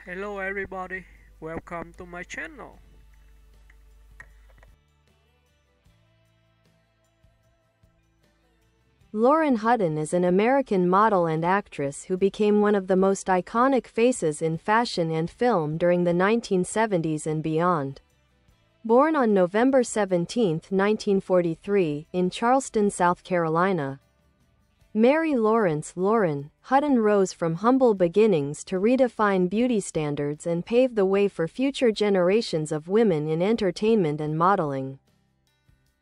Hello everybody, welcome to my channel. Lauren Hutton is an American model and actress who became one of the most iconic faces in fashion and film during the 1970s and beyond. Born on November 17, 1943, in Charleston, South Carolina, Mary Laurence Lauren Hutton rose from humble beginnings to redefine beauty standards and pave the way for future generations of women in entertainment and modeling.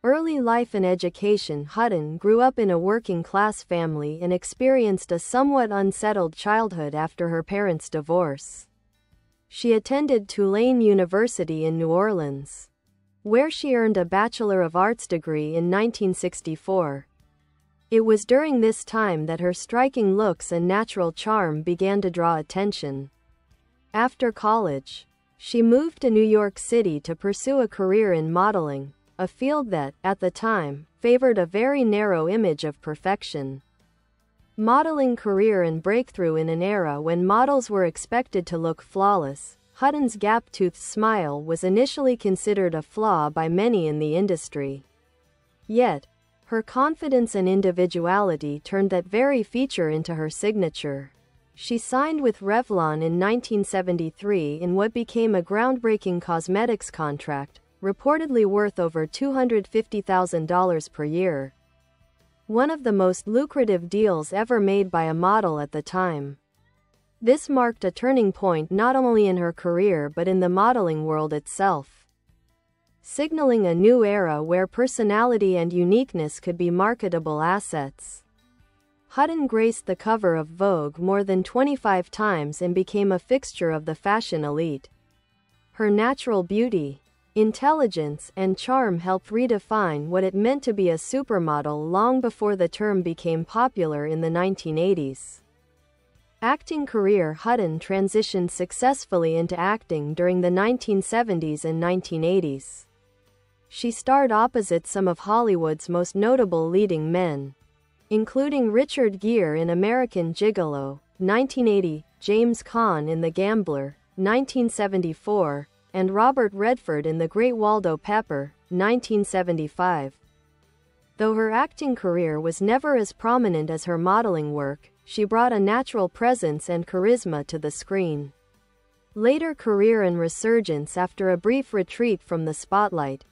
Early life and education. Hutton grew up in a working-class family and experienced a somewhat unsettled childhood after her parents' divorce. She attended Tulane University in New Orleans, where she earned a Bachelor of Arts degree in 1964. It was during this time that her striking looks and natural charm began to draw attention. After college, she moved to New York City to pursue a career in modeling, a field that, at the time, favored a very narrow image of perfection. Modeling career and breakthrough. In an era when models were expected to look flawless, Hutton's gap-toothed smile was initially considered a flaw by many in the industry. Yet, her confidence and individuality turned that very feature into her signature. She signed with Revlon in 1973 in what became a groundbreaking cosmetics contract, reportedly worth over $250,000 per year. One of the most lucrative deals ever made by a model at the time. This marked a turning point not only in her career but in the modeling world itself, signaling a new era where personality and uniqueness could be marketable assets. Hutton graced the cover of Vogue more than 25 times and became a fixture of the fashion elite. Her natural beauty, intelligence, and charm helped redefine what it meant to be a supermodel long before the term became popular in the 1980s. Acting career. Hutton transitioned successfully into acting during the 1970s and 1980s. She starred opposite some of Hollywood's most notable leading men, including Richard Gere in American Gigolo, 1980, James Caan in The Gambler, 1974, and Robert Redford in The Great Waldo Pepper, 1975. Though her acting career was never as prominent as her modeling work, she brought a natural presence and charisma to the screen. Later career and resurgence. After a brief retreat from the spotlight,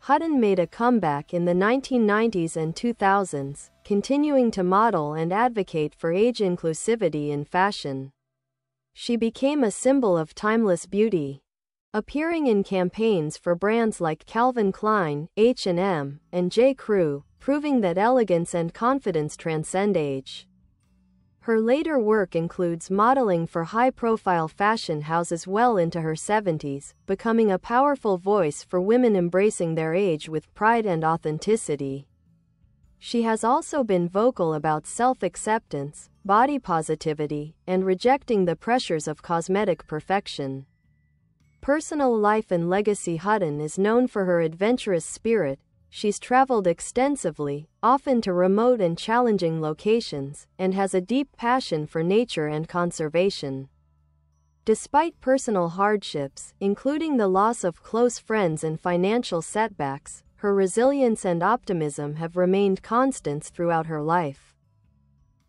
Hutton made a comeback in the 1990s and 2000s, continuing to model and advocate for age inclusivity in fashion. She became a symbol of timeless beauty, appearing in campaigns for brands like Calvin Klein, H&M, and J. Crew, proving that elegance and confidence transcend age. Her later work includes modeling for high-profile fashion houses well into her 70s, becoming a powerful voice for women embracing their age with pride and authenticity. She has also been vocal about self-acceptance, body positivity, and rejecting the pressures of cosmetic perfection. Personal life and legacy. Hutton is known for her adventurous spirit. She's traveled extensively, often to remote and challenging locations, and has a deep passion for nature and conservation. Despite personal hardships, including the loss of close friends and financial setbacks, her resilience and optimism have remained constants throughout her life.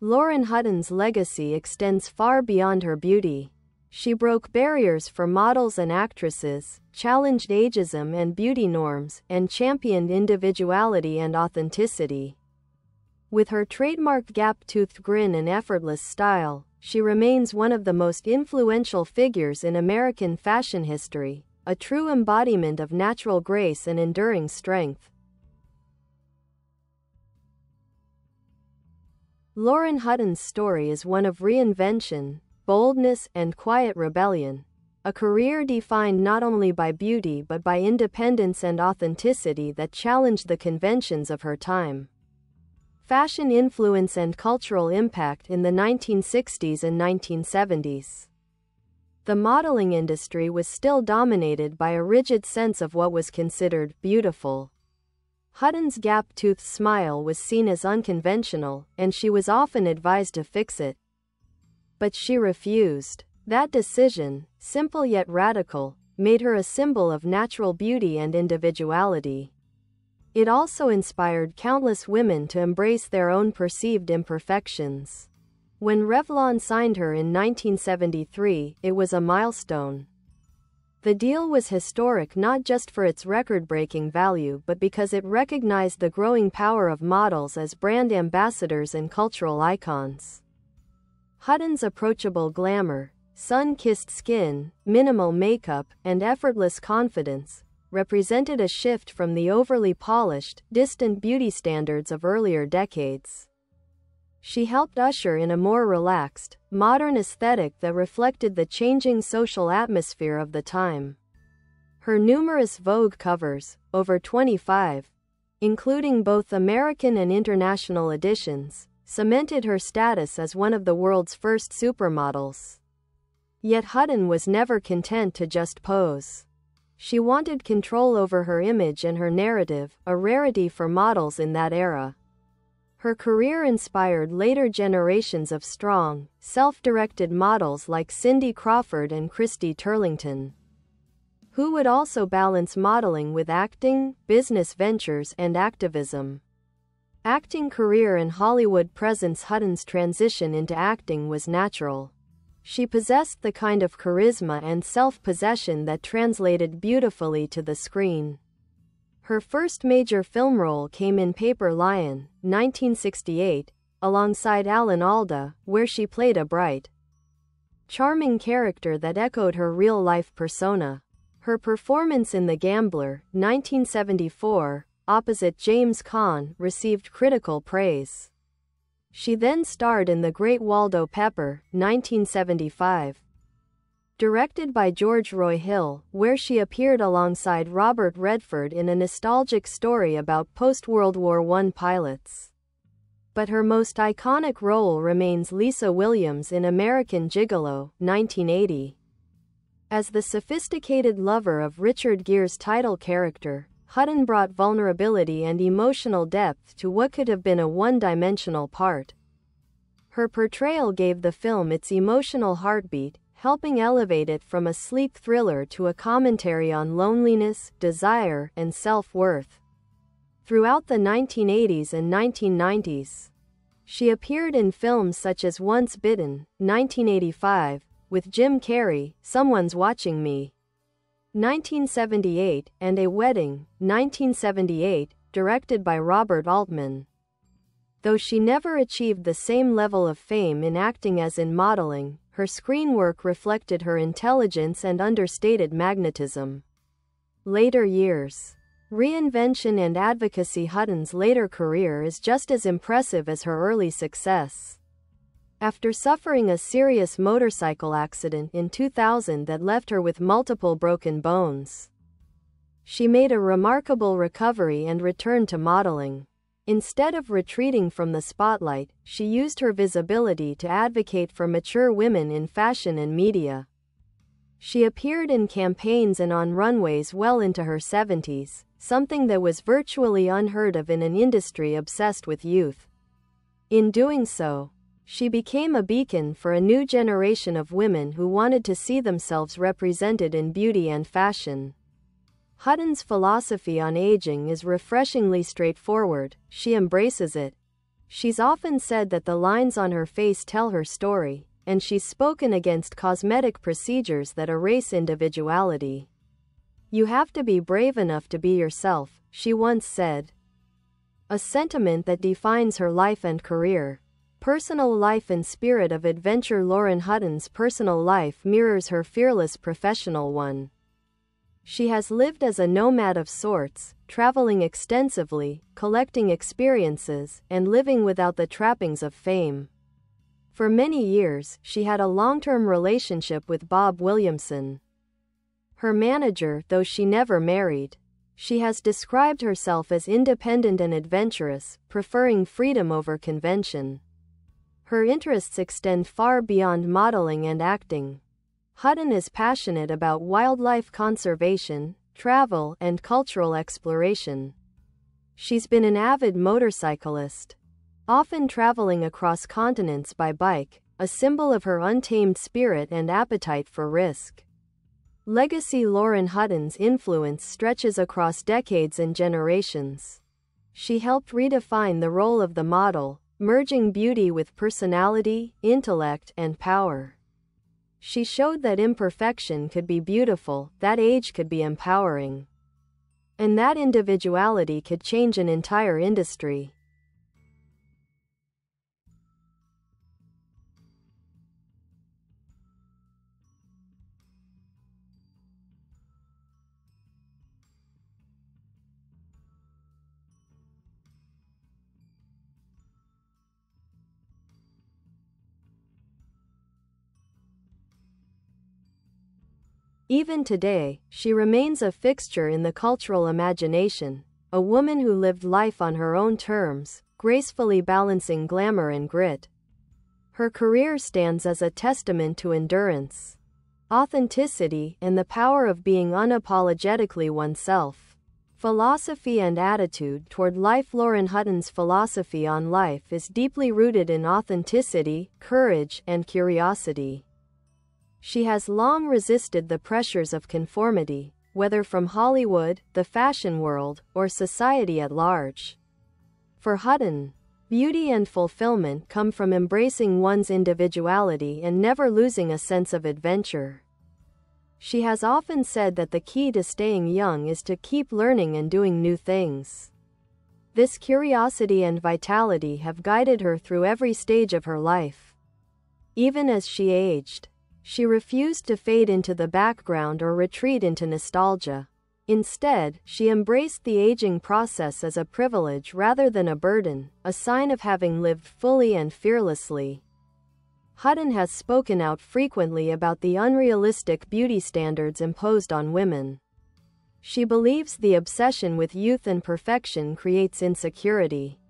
Lauren Hutton's legacy extends far beyond her beauty. She broke barriers for models and actresses, challenged ageism and beauty norms, and championed individuality and authenticity. With her trademark gap-toothed grin and effortless style, she remains one of the most influential figures in American fashion history, a true embodiment of natural grace and enduring strength. Lauren Hutton's story is one of reinvention, boldness, and quiet rebellion, a career defined not only by beauty but by independence and authenticity that challenged the conventions of her time. Fashion influence and cultural impact. In the 1960s and 1970s, the modeling industry was still dominated by a rigid sense of what was considered beautiful. Hutton's gap-toothed smile was seen as unconventional, and she was often advised to fix it. But she refused. That decision, simple yet radical, made her a symbol of natural beauty and individuality. It also inspired countless women to embrace their own perceived imperfections. When Revlon signed her in 1973, it was a milestone. The deal was historic not just for its record-breaking value but because it recognized the growing power of models as brand ambassadors and cultural icons. Hutton's approachable glamour, sun-kissed skin, minimal makeup, and effortless confidence represented a shift from the overly polished, distant beauty standards of earlier decades. She helped usher in a more relaxed, modern aesthetic that reflected the changing social atmosphere of the time. Her numerous Vogue covers, over 25, including both American and international editions, cemented her status as one of the world's first supermodels. Yet Hutton was never content to just pose. She wanted control over her image and her narrative, a rarity for models in that era. Her career inspired later generations of strong, self-directed models like Cindy Crawford and Christy Turlington, who would also balance modeling with acting, business ventures, and activism. Acting career and Hollywood presence. Hutton's transition into acting was natural. She possessed the kind of charisma and self-possession that translated beautifully to the screen. Her first major film role came in Paper Lion, 1968, alongside Alan Alda, where she played a bright, charming character that echoed her real-life persona. Her performance in The Gambler, 1974, opposite James Caan, received critical praise. She then starred in The Great Waldo Pepper, 1975, directed by George Roy Hill, where she appeared alongside Robert Redford in a nostalgic story about post-World War I pilots. But her most iconic role remains Lisa Williams in American Gigolo, 1980. As the sophisticated lover of Richard Gere's title character, Hutton brought vulnerability and emotional depth to what could have been a one-dimensional part. Her portrayal gave the film its emotional heartbeat, helping elevate it from a sleek thriller to a commentary on loneliness, desire, and self-worth. Throughout the 1980s and 1990s, she appeared in films such as Once Bitten, 1985, with Jim Carrey, Someone's Watching Me, 1978, and A Wedding, 1978, directed by Robert Altman. Though she never achieved the same level of fame in acting as in modeling, her screen work reflected her intelligence and understated magnetism. Later years. Reinvention and advocacy. Hutton's later career is just as impressive as her early success. After suffering a serious motorcycle accident in 2000 that left her with multiple broken bones, she made a remarkable recovery and returned to modeling. Instead of retreating from the spotlight, she used her visibility to advocate for mature women in fashion and media. She appeared in campaigns and on runways well into her 70s, something that was virtually unheard of in an industry obsessed with youth. In doing so, she became a beacon for a new generation of women who wanted to see themselves represented in beauty and fashion. Hutton's philosophy on aging is refreshingly straightforward. She embraces it. She's often said that the lines on her face tell her story, and she's spoken against cosmetic procedures that erase individuality. "You have to be brave enough to be yourself," she once said. A sentiment that defines her life and career. Personal life and spirit of adventure. Lauren Hutton's personal life mirrors her fearless professional one. She has lived as a nomad of sorts, traveling extensively, collecting experiences, and living without the trappings of fame. For many years, she had a long-term relationship with Bob Williamson, her manager, though she never married. She has described herself as independent and adventurous, preferring freedom over convention. Her interests extend far beyond modeling and acting. Hutton is passionate about wildlife conservation, travel, and cultural exploration. She's been an avid motorcyclist, often traveling across continents by bike, a symbol of her untamed spirit and appetite for risk. Legacy Lauren Hutton's influence stretches across decades and generations. She helped redefine the role of the model, merging beauty with personality, intellect, and power. She showed that imperfection could be beautiful, that age could be empowering, and that individuality could change an entire industry. Even today, she remains a fixture in the cultural imagination, a woman who lived life on her own terms, gracefully balancing glamour and grit. Her career stands as a testament to endurance, authenticity, and the power of being unapologetically oneself. Philosophy and attitude toward life. Lauren Hutton's philosophy on life is deeply rooted in authenticity, courage, and curiosity. She has long resisted the pressures of conformity, whether from Hollywood, the fashion world, or society at large. For Hutton, beauty and fulfillment come from embracing one's individuality and never losing a sense of adventure. She has often said that the key to staying young is to keep learning and doing new things. This curiosity and vitality have guided her through every stage of her life. Even as she aged, she refused to fade into the background or retreat into nostalgia. Instead, she embraced the aging process as a privilege rather than a burden, a sign of having lived fully and fearlessly. Hutton has spoken out frequently about the unrealistic beauty standards imposed on women. She believes the obsession with youth and perfection creates insecurity,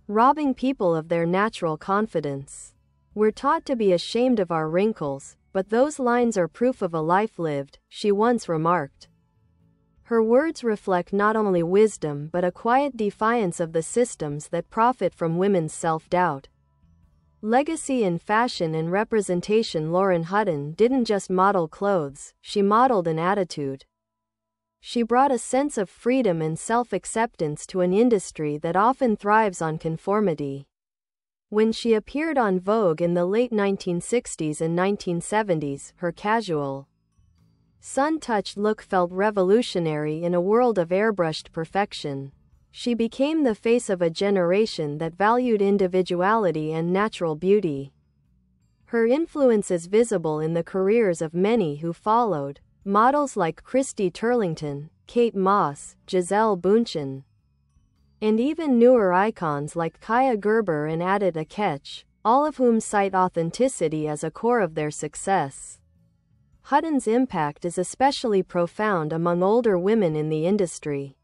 robbing people of their natural confidence. We're taught to be ashamed of our wrinkles, but those lines are proof of a life lived, she once remarked. Her words reflect not only wisdom but a quiet defiance of the systems that profit from women's self-doubt. Legacy in fashion and representation. Lauren Hutton didn't just model clothes, she modeled an attitude. She brought a sense of freedom and self-acceptance to an industry that often thrives on conformity. When she appeared on Vogue in the late 1960s and 1970s, her casual, sun-touched look felt revolutionary in a world of airbrushed perfection. She became the face of a generation that valued individuality and natural beauty. Her influence is visible in the careers of many who followed, models like Christy Turlington, Kate Moss, Gisele Bündchen, and even newer icons like Kaya Gerber and Adit Akech, all of whom cite authenticity as a core of their success. Hutton's impact is especially profound among older women in the industry.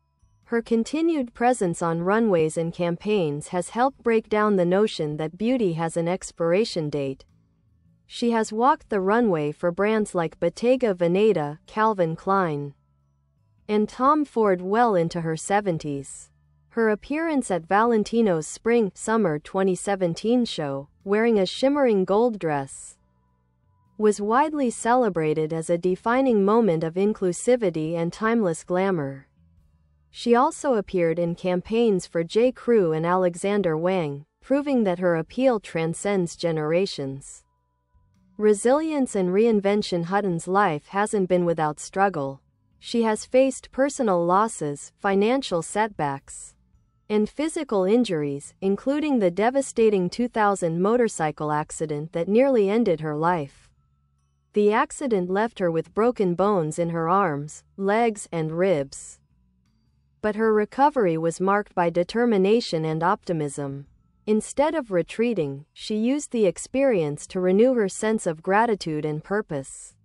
Her continued presence on runways and campaigns has helped break down the notion that beauty has an expiration date. She has walked the runway for brands like Bottega Veneta, Calvin Klein, and Tom Ford well into her 70s. Her appearance at Valentino's Spring-Summer 2017 show, wearing a shimmering gold dress, was widely celebrated as a defining moment of inclusivity and timeless glamour. She also appeared in campaigns for J. Crew and Alexander Wang, proving that her appeal transcends generations. Resilience and reinvention. Hutton's life hasn't been without struggle. She has faced personal losses, financial setbacks, and physical injuries, including the devastating 2000 motorcycle accident that nearly ended her life. The accident left her with broken bones in her arms, legs, and ribs. But her recovery was marked by determination and optimism. Instead of retreating, she used the experience to renew her sense of gratitude and purpose.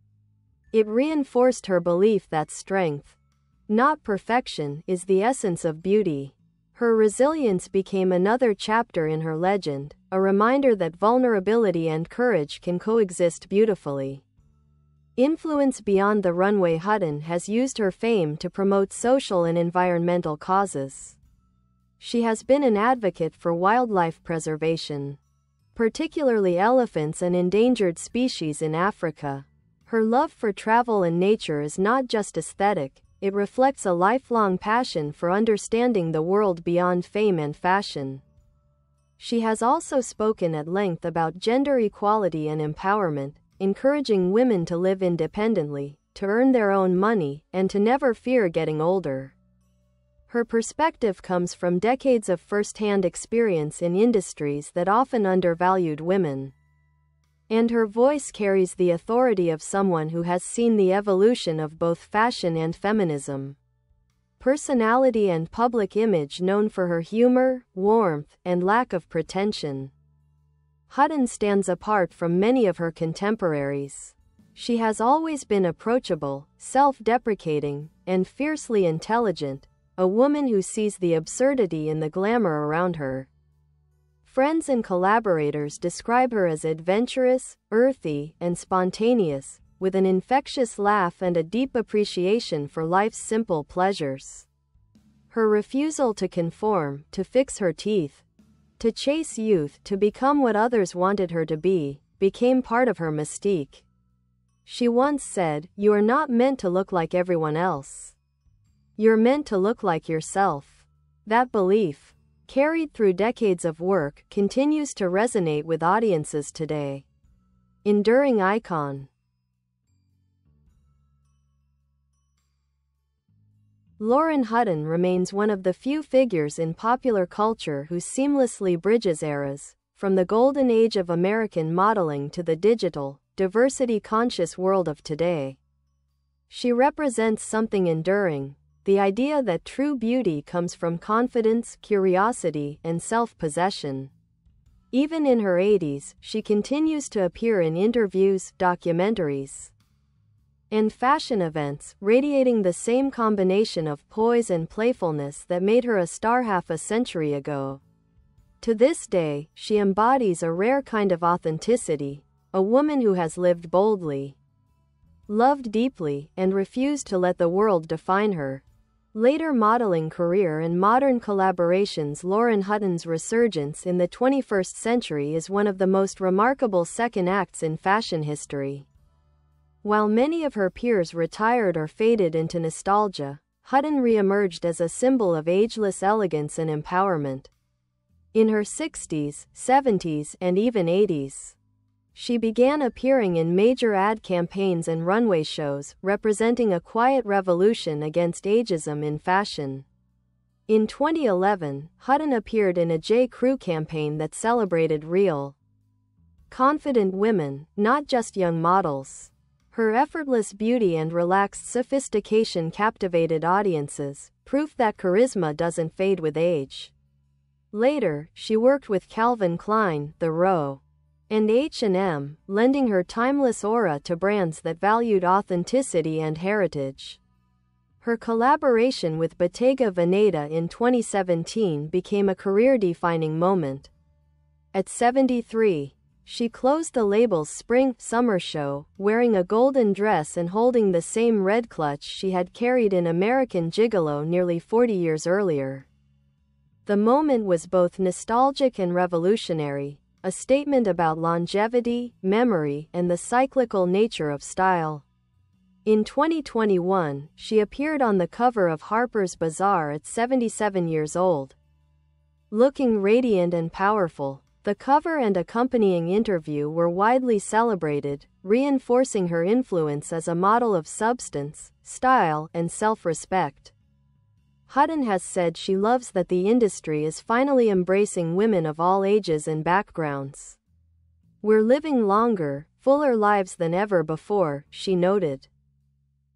It reinforced her belief that strength, not perfection, is the essence of beauty. Her resilience became another chapter in her legend, a reminder that vulnerability and courage can coexist beautifully. Influence beyond the runway. Hutton has used her fame to promote social and environmental causes. She has been an advocate for wildlife preservation, particularly elephants and endangered species in Africa. Her love for travel and nature is not just aesthetic, it reflects a lifelong passion for understanding the world beyond fame and fashion. She has also spoken at length about gender equality and empowerment, encouraging women to live independently, to earn their own money, and to never fear getting older. Her perspective comes from decades of first-hand experience in industries that often undervalued women. And her voice carries the authority of someone who has seen the evolution of both fashion and feminism. Personality and public image known for her humor, warmth, and lack of pretension. Hutton stands apart from many of her contemporaries. She has always been approachable, self-deprecating, and fiercely intelligent, a woman who sees the absurdity in the glamour around her. Friends and collaborators describe her as adventurous, earthy, and spontaneous, with an infectious laugh and a deep appreciation for life's simple pleasures. Her refusal to conform, to fix her teeth, to chase youth, to become what others wanted her to be, became part of her mystique. She once said, "You are not meant to look like everyone else. You're meant to look like yourself." That belief, carried through decades of work, continues to resonate with audiences today. Enduring icon. Laurence Hutton remains one of the few figures in popular culture who seamlessly bridges eras, from the golden age of American modeling to the digital, diversity-conscious world of today. She represents something enduring, the idea that true beauty comes from confidence, curiosity, and self-possession. Even in her 80s, she continues to appear in interviews, documentaries, and fashion events, radiating the same combination of poise and playfulness that made her a star half a century ago. To this day, she embodies a rare kind of authenticity, a woman who has lived boldly, loved deeply, and refused to let the world define her. Later modeling career and modern collaborations. Laurence Hutton's resurgence in the 21st century is one of the most remarkable second acts in fashion history. While many of her peers retired or faded into nostalgia, Hutton re-emerged as a symbol of ageless elegance and empowerment. In her 60s, 70s, and even 80s, she began appearing in major ad campaigns and runway shows, representing a quiet revolution against ageism in fashion. In 2011, Hutton appeared in a J.Crew campaign that celebrated real, confident women, not just young models. Her effortless beauty and relaxed sophistication captivated audiences, proof that charisma doesn't fade with age. Later, she worked with Calvin Klein, The Row, and H&M, lending her timeless aura to brands that valued authenticity and heritage. Her collaboration with Bottega Veneta in 2017 became a career-defining moment. At 73, she closed the label's spring-summer show, wearing a golden dress and holding the same red clutch she had carried in American Gigolo nearly 40 years earlier. The moment was both nostalgic and revolutionary, a statement about longevity, memory, and the cyclical nature of style. In 2021, she appeared on the cover of Harper's Bazaar at 77 years old. Looking radiant and powerful, the cover and accompanying interview were widely celebrated, reinforcing her influence as a model of substance, style, and self-respect. Hutton has said she loves that the industry is finally embracing women of all ages and backgrounds. "We're living longer, fuller lives than ever before," she noted.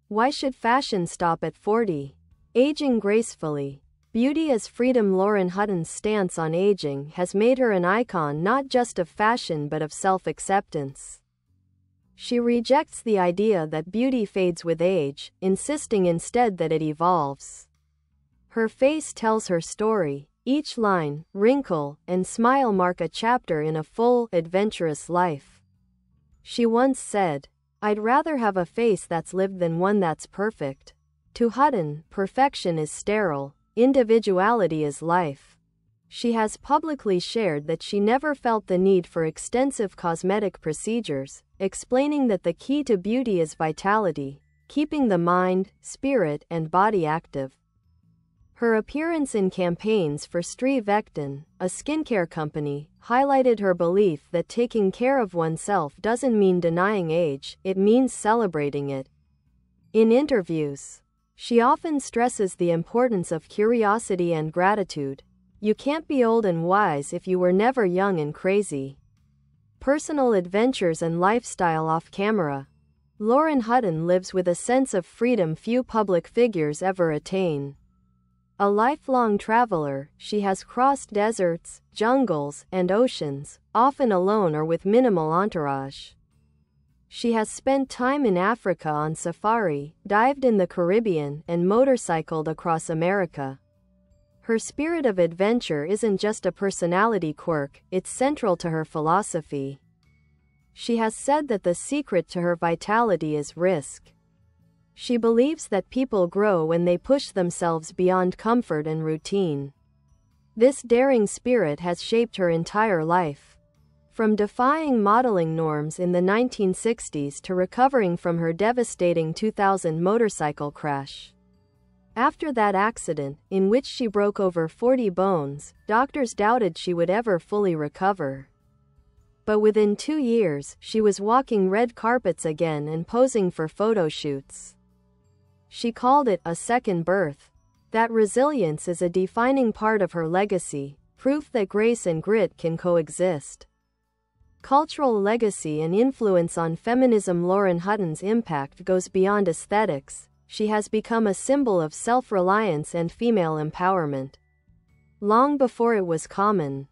Why should fashion stop at 40? Aging gracefully. Beauty as freedom. Laurence Hutton's stance on aging has made her an icon not just of fashion but of self-acceptance. She rejects the idea that beauty fades with age, insisting instead that it evolves. Her face tells her story. Each line, wrinkle, and smile mark a chapter in a full, adventurous life. She once said, "I'd rather have a face that's lived than one that's perfect." To Hutton, perfection is sterile. Individuality is life. She has publicly shared that she never felt the need for extensive cosmetic procedures, explaining that the key to beauty is vitality, keeping the mind, spirit, and body active. Her appearance in campaigns for Hutton, a skincare company, highlighted her belief that taking care of oneself doesn't mean denying age, it means celebrating it. In interviews, she often stresses the importance of curiosity and gratitude. You can't be old and wise if you were never young and crazy. Personal adventures and lifestyle off camera. Laurence Hutton lives with a sense of freedom few public figures ever attain. A lifelong traveler, she has crossed deserts, jungles, and oceans, often alone or with minimal entourage. She has spent time in Africa on safari, dived in the Caribbean, and motorcycled across America. Her spirit of adventure isn't just a personality quirk, it's central to her philosophy. She has said that the secret to her vitality is risk. She believes that people grow when they push themselves beyond comfort and routine. This daring spirit has shaped her entire life. From defying modeling norms in the 1960s to recovering from her devastating 2000 motorcycle crash. After that accident, in which she broke over 40 bones, doctors doubted she would ever fully recover. But within 2 years, she was walking red carpets again and posing for photo shoots. She called it a second birth. That resilience is a defining part of her legacy, proof that grace and grit can coexist. Cultural legacy and influence on feminism. Laurence Hutton's impact goes beyond aesthetics. She has become a symbol of self-reliance and female empowerment. Long before it was common,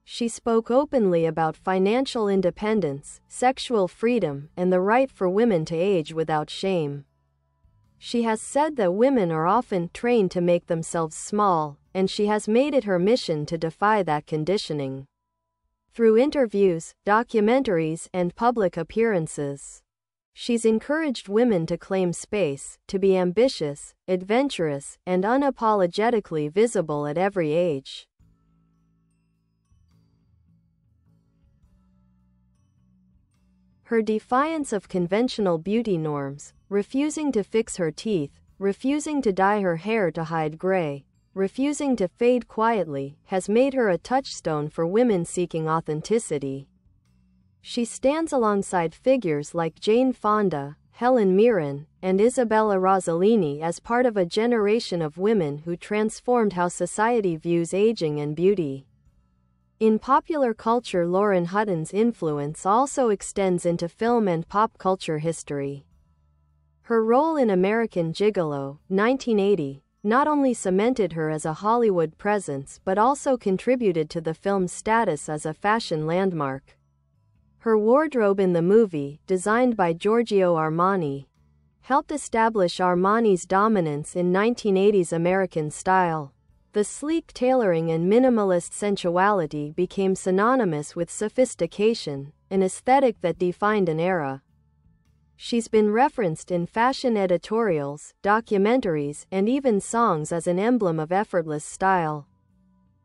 she spoke openly about financial independence, sexual freedom, and the right for women to age without shame. She has said that women are often trained to make themselves small, and she has made it her mission to defy that conditioning. Through interviews, documentaries, and public appearances, she's encouraged women to claim space, to be ambitious, adventurous, and unapologetically visible at every age. Her defiance of conventional beauty norms, refusing to fix her teeth, refusing to dye her hair to hide gray, refusing to fade quietly, has made her a touchstone for women seeking authenticity. She stands alongside figures like Jane Fonda, Helen Mirren, and Isabella Rossellini as part of a generation of women who transformed how society views aging and beauty. In popular culture, Laurence Hutton's influence also extends into film and pop culture history. Her role in American Gigolo, 1980, not only cemented her as a Hollywood presence but also contributed to the film's status as a fashion landmark. Her wardrobe in the movie, designed by Giorgio Armani, helped establish Armani's dominance in 1980s American style. The sleek tailoring and minimalist sensuality became synonymous with sophistication, an aesthetic that defined an era. She's been referenced in fashion editorials, documentaries, and even songs as an emblem of effortless style.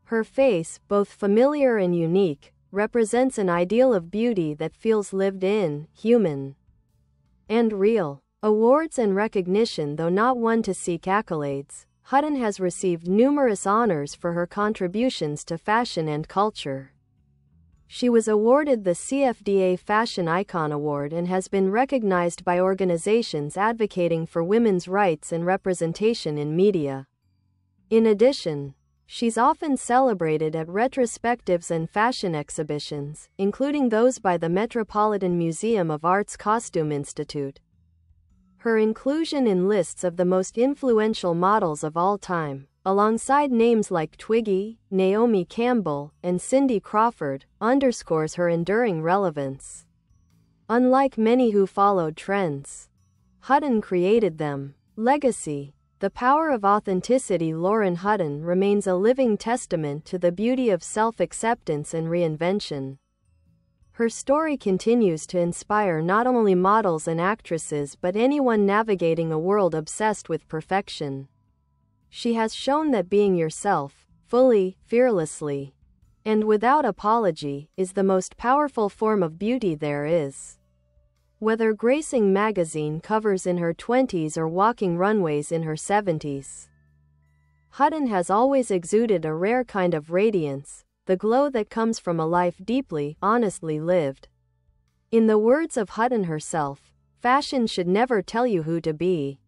Her face, both familiar and unique, represents an ideal of beauty that feels lived in, human, and real. Awards and recognition. Though not one to seek accolades, Hutton has received numerous honors for her contributions to fashion and culture. She was awarded the CFDA Fashion Icon Award and has been recognized by organizations advocating for women's rights and representation in media. In addition, she's often celebrated at retrospectives and fashion exhibitions, including those by the Metropolitan Museum of Art's Costume Institute. Her inclusion in lists of the most influential models of all time, alongside names like Twiggy, Naomi Campbell, and Cindy Crawford, underscores her enduring relevance. Unlike many who followed trends, Hutton created them. Legacy. The power of authenticity. Laurence Hutton remains a living testament to the beauty of self-acceptance and reinvention. Her story continues to inspire not only models and actresses but anyone navigating a world obsessed with perfection. She has shown that being yourself, fully, fearlessly, and without apology, is the most powerful form of beauty there is. Whether gracing magazine covers in her 20s or walking runways in her 70s, Hutton has always exuded a rare kind of radiance, the glow that comes from a life deeply, honestly lived. In the words of Hutton herself, fashion should never tell you who to be.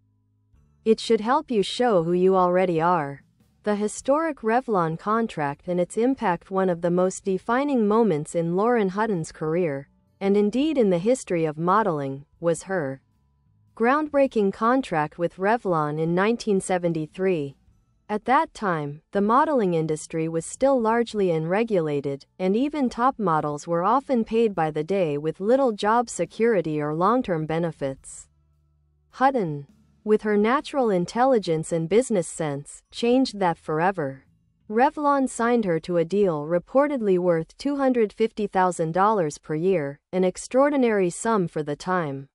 It should help you show who you already are. The historic Revlon contract and its impact, one of the most defining moments in Lauren Hutton's career, and indeed in the history of modeling, was her groundbreaking contract with Revlon in 1973. At that time, the modeling industry was still largely unregulated, and even top models were often paid by the day with little job security or long-term benefits. Hutton, with her natural intelligence and business sense, changed that forever. Revlon signed her to a deal reportedly worth $250,000 per year, an extraordinary sum for the time.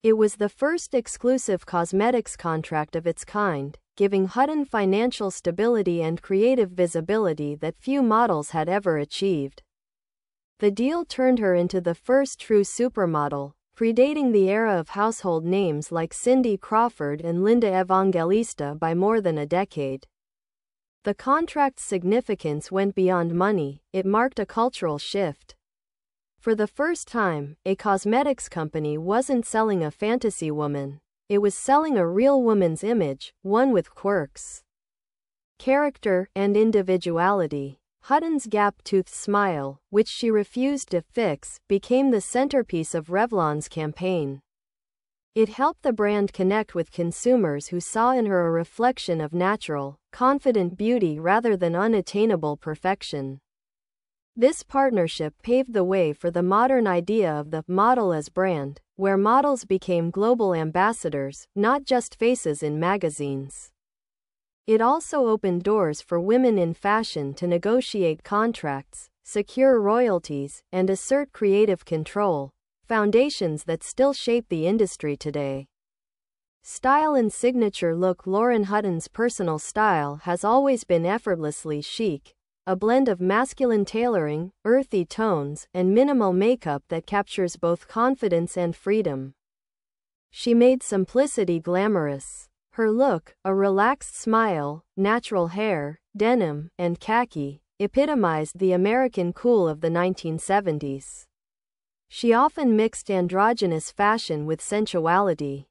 It was the first exclusive cosmetics contract of its kind, giving Hutton financial stability and creative visibility that few models had ever achieved. The deal turned her into the first true supermodel, predating the era of household names like Cindy Crawford and Linda Evangelista by more than a decade. The contract's significance went beyond money, it marked a cultural shift. For the first time, a cosmetics company wasn't selling a fantasy woman. It was selling a real woman's image, one with quirks, character, and individuality. Hutton's gap-toothed smile, which she refused to fix, became the centerpiece of Revlon's campaign. It helped the brand connect with consumers who saw in her a reflection of natural, confident beauty rather than unattainable perfection. This partnership paved the way for the modern idea of the model as brand, where models became global ambassadors, not just faces in magazines. It also opened doors for women in fashion to negotiate contracts, secure royalties, and assert creative control, foundations that still shape the industry today. Style and signature look. Lauren Hutton's personal style has always been effortlessly chic, a blend of masculine tailoring, earthy tones, and minimal makeup that captures both confidence and freedom. She made simplicity glamorous. Her look, a relaxed smile, natural hair, denim, and khaki, epitomized the American cool of the 1970s. She often mixed androgynous fashion with sensuality.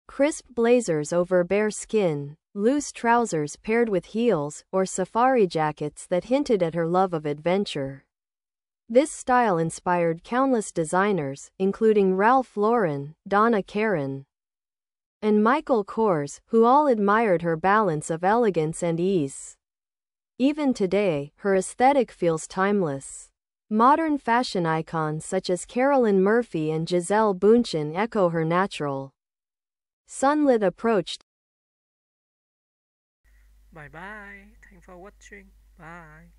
Crisp blazers over bare skin, loose trousers paired with heels, or safari jackets that hinted at her love of adventure. This style inspired countless designers, including Ralph Lauren, Donna Karan, and Michael Kors, who all admired her balance of elegance and ease. Even today, her aesthetic feels timeless. Modern fashion icons such as Carolyn Murphy and Gisele Bündchen echo her natural, sunlit approach. Bye bye. Thanks for watching. Bye.